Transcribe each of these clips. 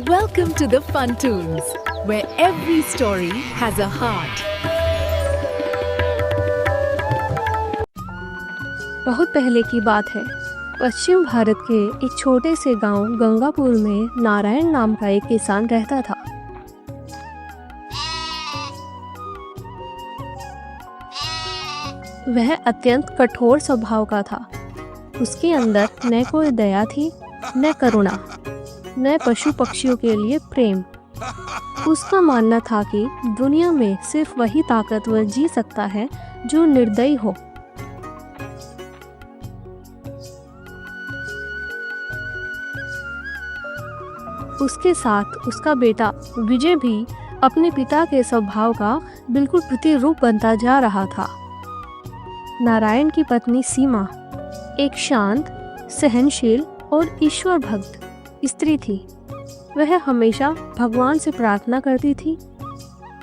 Welcome to the Fun Tunes, where every story has a heart. बहुत पहले की बात है। पश्चिम भारत के एक छोटे से गांव गंगापुर में नारायण नाम का एक किसान रहता था। वह अत्यंत कठोर स्वभाव का था। उसके अंदर न कोई दया थी, न करुणा, न पशु पक्षियों के लिए प्रेम। उसका मानना था कि दुनिया में सिर्फ वही ताकतवर जी सकता है जो निर्दयी हो। उसके साथ उसका बेटा विजय भी अपने पिता के स्वभाव का बिल्कुल प्रतिरूप बनता जा रहा था। नारायण की पत्नी सीमा एक शांत, सहनशील और ईश्वर भक्त स्त्री थी। वह हमेशा भगवान से प्रार्थना करती थी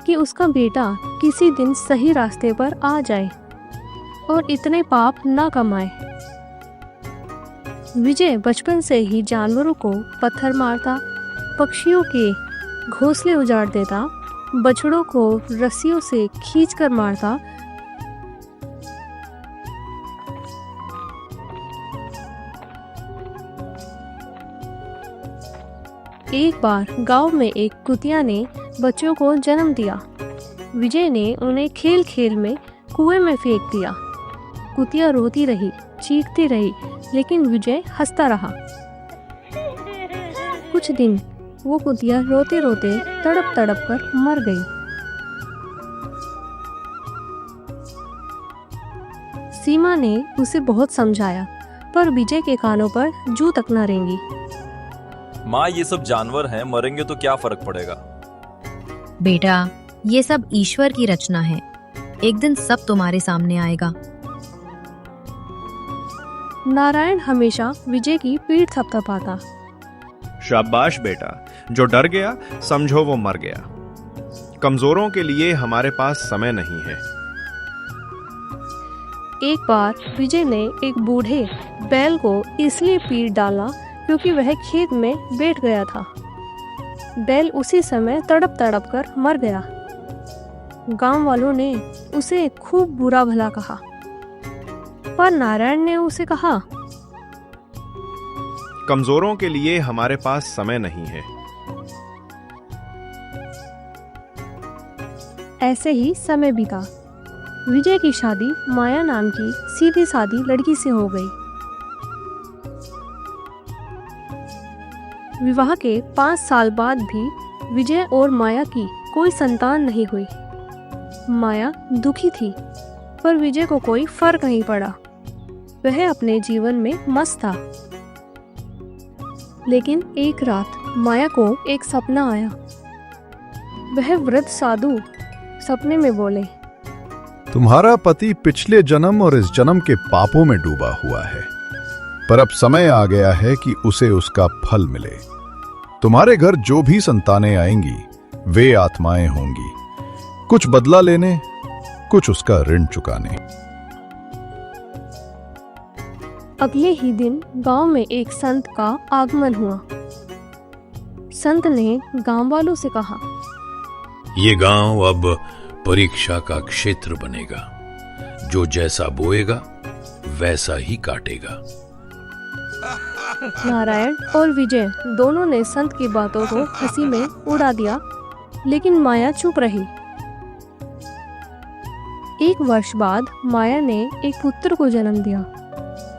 कि उसका बेटा किसी दिन सही रास्ते पर आ जाए और इतने पाप न कमाए। विजय बचपन से ही जानवरों को पत्थर मारता, पक्षियों के घोंसले उजाड़ देता, बछड़ों को रस्सियों से खींचकर मारता। एक बार गांव में एक कुतिया ने बच्चों को जन्म दिया। विजय ने उन्हें खेल खेल में कुएं में फेंक दिया। कुतिया रोती रही, चीखती रही, लेकिन विजय हंसता रहा। कुछ दिन वो कुतिया रोते रोते तड़प तड़प कर मर गई। सीमा ने उसे बहुत समझाया, पर विजय के कानों पर जू तक न रेंगी। माँ, ये सब जानवर हैं, मरेंगे तो क्या फर्क पड़ेगा। बेटा, ये सब ईश्वर की रचना है। एक दिन सब तुम्हारे सामने आएगा। नारायण हमेशा विजय की पीठ थपथपाता। शाबाश बेटा, जो डर गया समझो वो मर गया। कमजोरों के लिए हमारे पास समय नहीं है। एक बार विजय ने एक बूढ़े बैल को इसलिए पीट डाला क्योंकि वह खेत में बैठ गया था। बैल उसी समय तड़प तड़प कर मर गया। गांव वालों ने उसे खूब बुरा भला कहा, पर नारायण ने उसे कहा, कमजोरों के लिए हमारे पास समय नहीं है। ऐसे ही समय बीता। विजय की शादी माया नाम की सीधी सादी लड़की से हो गई। विवाह के 5 साल बाद भी विजय और माया की कोई संतान नहीं हुई। माया दुखी थी, पर विजय को कोई फर्क नहीं पड़ा। वह अपने जीवन में मस्त था। लेकिन एक रात माया को एक सपना आया। वह वृद्ध साधु सपने में बोले, तुम्हारा पति पिछले जन्म और इस जन्म के पापों में डूबा हुआ है, पर अब समय आ गया है कि उसे उसका फल मिले। तुम्हारे घर जो भी संतानें आएंगी वे आत्माएं होंगी, कुछ बदला लेने, कुछ उसका ऋण चुकाने। अगले ही दिन गांव में एक संत का आगमन हुआ। संत ने गांव वालों से कहा, ये गांव अब परीक्षा का क्षेत्र बनेगा। जो जैसा बोएगा वैसा ही काटेगा। नारायण और विजय दोनों ने संत की बातों को हंसी में उड़ा दिया, लेकिन माया चुप रही। एक वर्ष बाद माया ने एक पुत्र को जन्म दिया।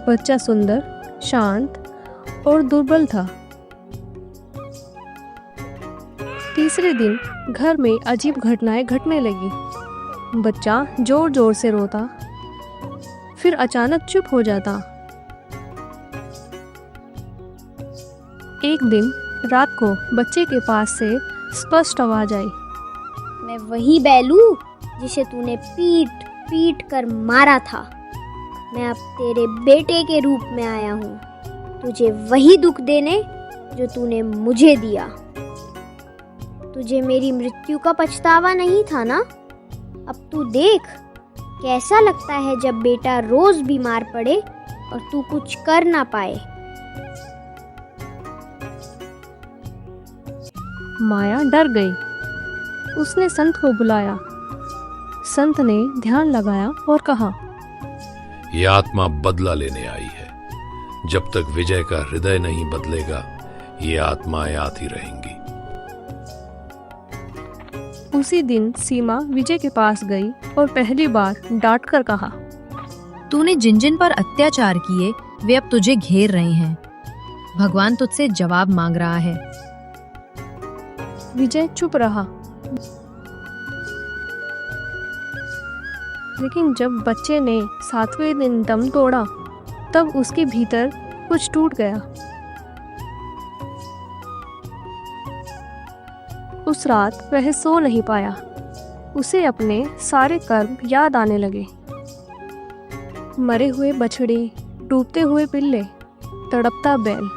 बच्चा सुंदर, शांत और दुर्बल था। तीसरे दिन घर में अजीब घटनाएं घटने लगी। बच्चा जोर जोर से रोता, फिर अचानक चुप हो जाता। एक दिन रात को बच्चे के पास से स्पष्ट आवाज आई, मैं वही बैलू जिसे तूने पीट पीट कर मारा था। मैं अब तेरे बेटे के रूप में आया हूँ, तुझे वही दुख देने जो तूने मुझे दिया। तुझे मेरी मृत्यु का पछतावा नहीं था ना? अब तू देख कैसा लगता है जब बेटा रोज बीमार पड़े और तू कुछ कर ना पाए। माया डर गई। उसने संत को बुलाया। संत ने ध्यान लगाया और कहा, ये आत्मा बदला लेने आई है। जब तक विजय का हृदय नहीं बदलेगा, ये आत्माएं आती रहेंगी। उसी दिन सीमा विजय के पास गई और पहली बार डांट कर कहा, तूने जिन जिन पर अत्याचार किए वे अब तुझे घेर रहे हैं। भगवान तुझसे जवाब मांग रहा है। विजय चुप रहा। लेकिन जब बच्चे ने 7वें दिन दम तोड़ा, तब उसके भीतर कुछ टूट गया। उस रात वह सो नहीं पाया। उसे अपने सारे कर्म याद आने लगे। मरे हुए बछड़े, डूबते हुए पिल्ले, तड़पता बैल।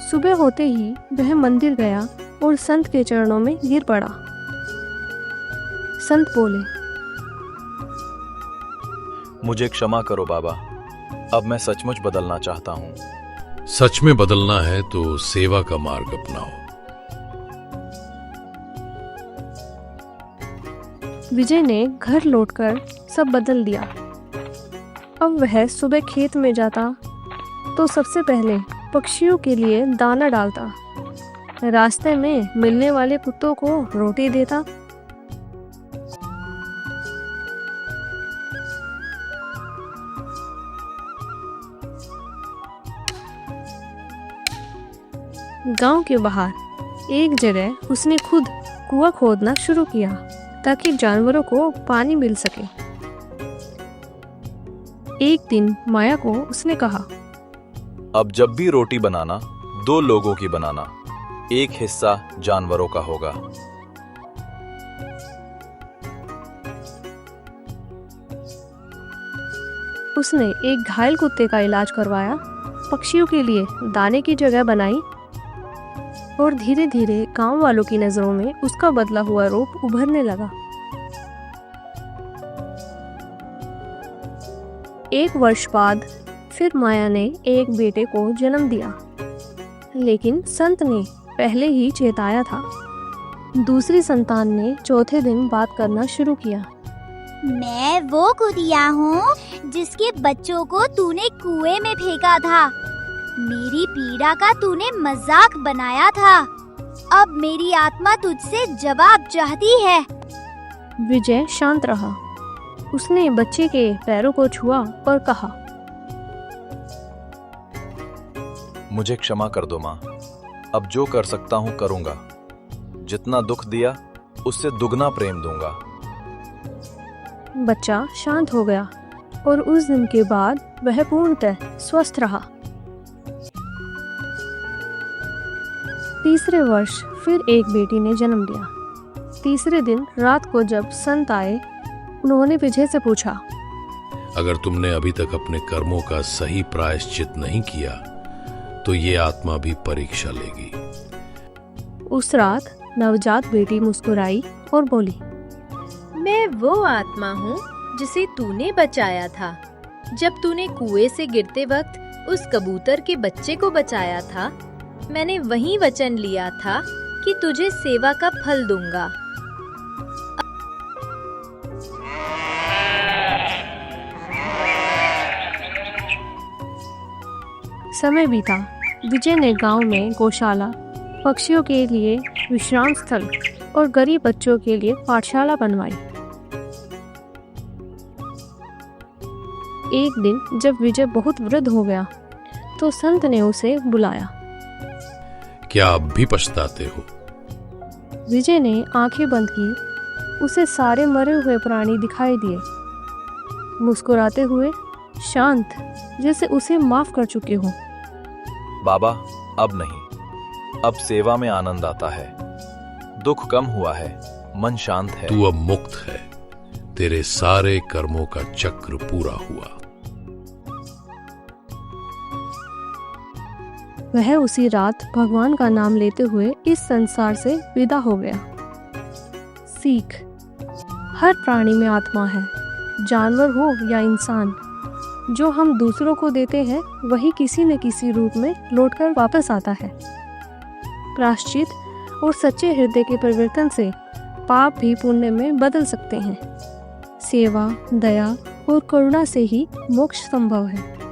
सुबह होते ही वह मंदिर गया और संत के चरणों में गिर पड़ा। संत बोले, मुझे क्षमा करो बाबा, अब मैं सचमुच बदलना चाहता हूँ। सच में बदलना है तो सेवा का मार्ग अपनाओ। विजय ने घर लौटकर सब बदल दिया। अब वह सुबह खेत में जाता तो सबसे पहले पक्षियों के लिए दाना डालता, रास्ते में मिलने वाले कुत्तों को रोटी देता। गांव के बाहर एक जगह उसने खुद कुआं खोदना शुरू किया ताकि जानवरों को पानी मिल सके। एक दिन माया को उसने कहा, अब जब भी रोटी बनाना 2 लोगों की बनाना, एक हिस्सा जानवरों का होगा। उसने एक घायल कुत्ते का इलाज करवाया, पक्षियों के लिए दाने की जगह बनाई और धीरे धीरे गांव वालों की नजरों में उसका बदला हुआ रूप उभरने लगा। 1 वर्ष बाद फिर माया ने एक बेटे को जन्म दिया, लेकिन संत ने पहले ही चेताया था। दूसरी संतान ने चौथे दिन बात करना शुरू किया। मैं वो कुतिया हूँ जिसके बच्चों को तूने कुएं में फेंका था। मेरी पीड़ा का तूने मजाक बनाया था। अब मेरी आत्मा तुझसे जवाब चाहती है। विजय शांत रहा। उसने बच्चे के पैरों को छुआ और कहा, मुझे क्षमा कर दो माँ, अब जो कर सकता हूँ करूँगा। जितना दुख दिया उससे दुगना प्रेम दूंगा। बच्चा शांत हो गया और उस दिन के बाद वह पूर्णतः स्वस्थ रहा। तीसरे वर्ष फिर एक बेटी ने जन्म लिया। तीसरे दिन रात को जब संत आए, उन्होंने विजय से पूछा, अगर तुमने अभी तक अपने कर्मों का सही प्रायश्चित नहीं किया तो ये आत्मा भी परीक्षा लेगी। उस रात नवजात बेटी मुस्कुराई और बोली, मैं वो आत्मा हूँ जिसे तूने बचाया था। जब तूने कुएं से गिरते वक्त उस कबूतर के बच्चे को बचाया था, मैंने वही वचन लिया था कि तुझे सेवा का फल दूंगा। समय बीता। विजय ने गांव में गौशाला, पक्षियों के लिए विश्राम स्थल और गरीब बच्चों के लिए पाठशाला बनवाई। एक दिन जब विजय बहुत वृद्ध हो गया तो संत ने उसे बुलाया। क्या अब भी पछताते हो? विजय ने आंखें बंद की। उसे सारे मरे हुए प्राणी दिखाई दिए, मुस्कुराते हुए, शांत, जैसे उसे माफ कर चुके हो। बाबा, अब नहीं, अब सेवा में आनंद आता है। दुख कम हुआ है, मन शांत है। तू अब मुक्त है। तेरे सारे कर्मों का चक्र पूरा हुआ। वह उसी रात भगवान का नाम लेते हुए इस संसार से विदा हो गया। सीख: हर प्राणी में आत्मा है, जानवर हो या इंसान। जो हम दूसरों को देते हैं वही किसी न किसी रूप में लौटकर वापस आता है। प्रायश्चित और सच्चे हृदय के परिवर्तन से पाप भी पुण्य में बदल सकते हैं। सेवा, दया और करुणा से ही मोक्ष संभव है।